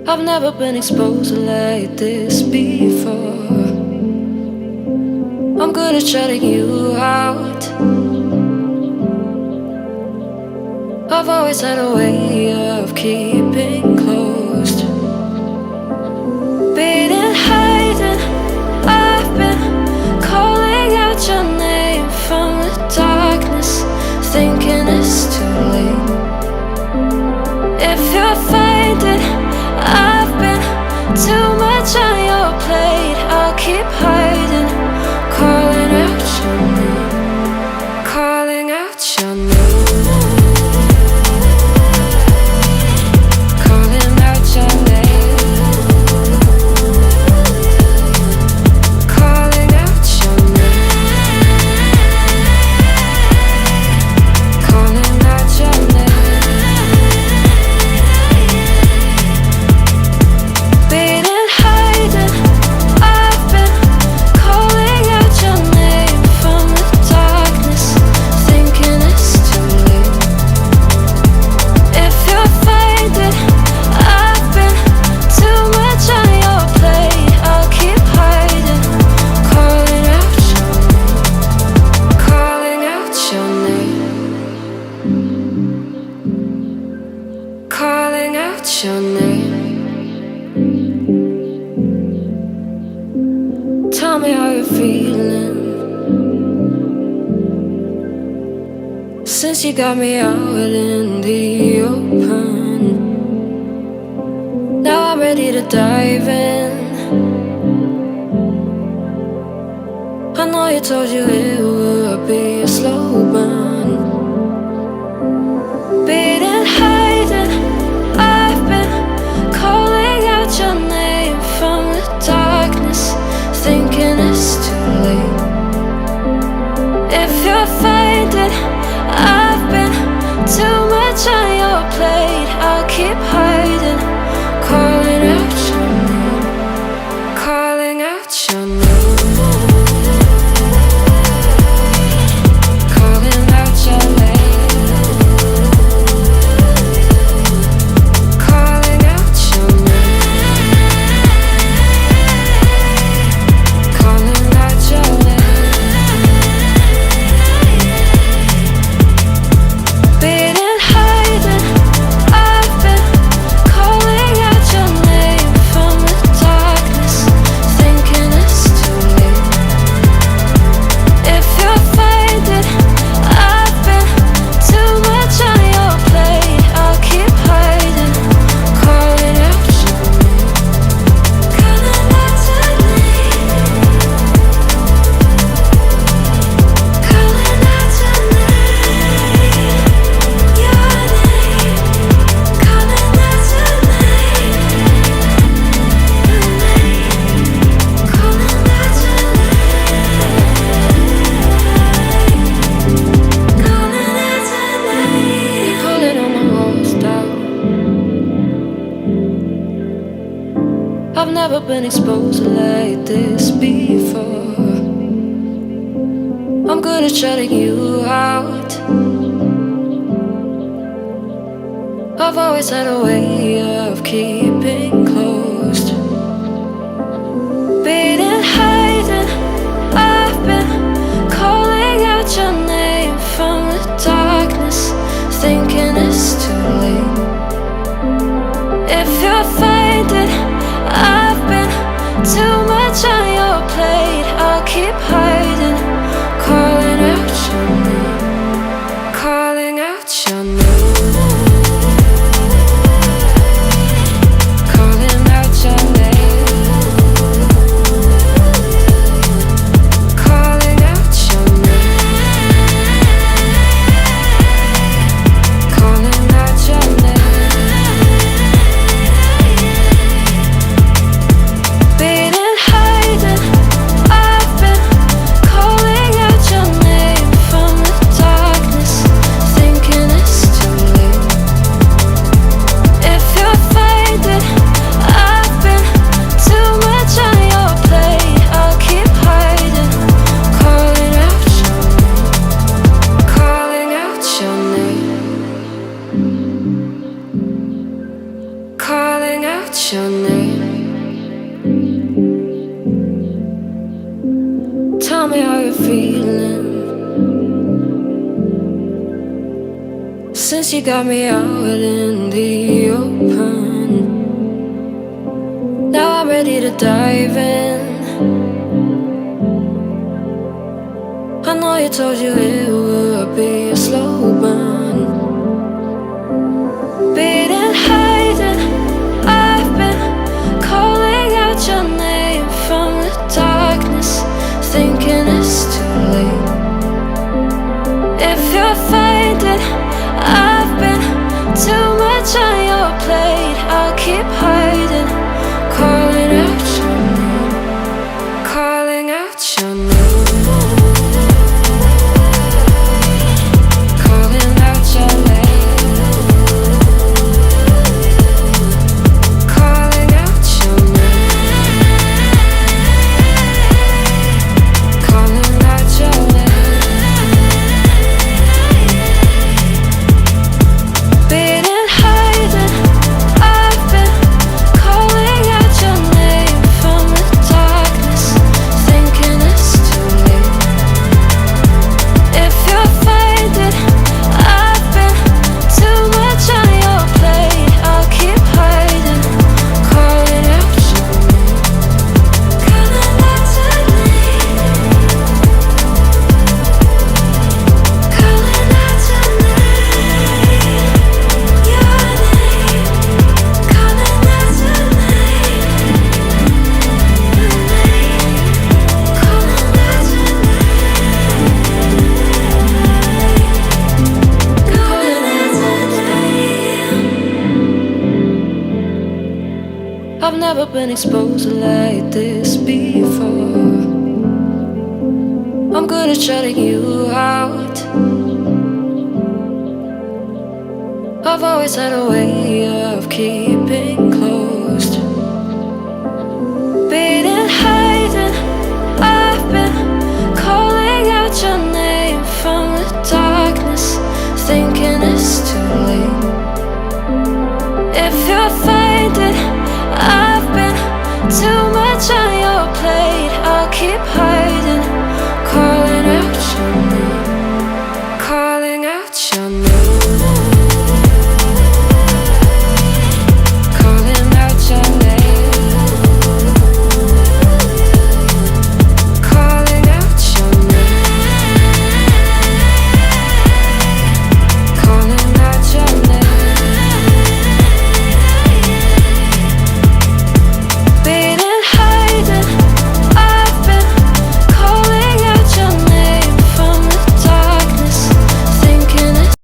I've never been exposed like this before. I'm good at shutting you out. I've always had a way of keeping closed. Beating, hiding, I've been calling out your name from the darkness, thinking it's too late. If you're finding I've been too much on your plate, I'll keep hiding, calling out your name, calling out your name. Since you got me out in the open, now I'm ready to dive in. I know you told you it would be a slow burn. Beating, hiding, I've been calling out your name from the darkness, thinking it's too late. If you're finding I've been too much on your plate, I'll keep hiding, calling out your name, calling out your name. I've never been exposed like this before. I'm good at shutting you out. I've always had a way of keeping closed. Beating, hiding, I've been calling out your name from the darkness, thinking it's too late. If you're finding I've been too much on your plate, I'll keep hiding, calling out your name, calling out your name. calling out your name. Tell me how you're feeling, since you got me out in the open. Now I'm ready to dive in. I know you told you it would be a slow burn. Beating, hiding, I've been calling out your name from the darkness, thinking it's too late. If you're faded, I've been too much on your plate. I'll keep hiding, calling out your name, calling out your name. I've never been exposed like this before. I'm good at shutting you out. I've always had a way of keeping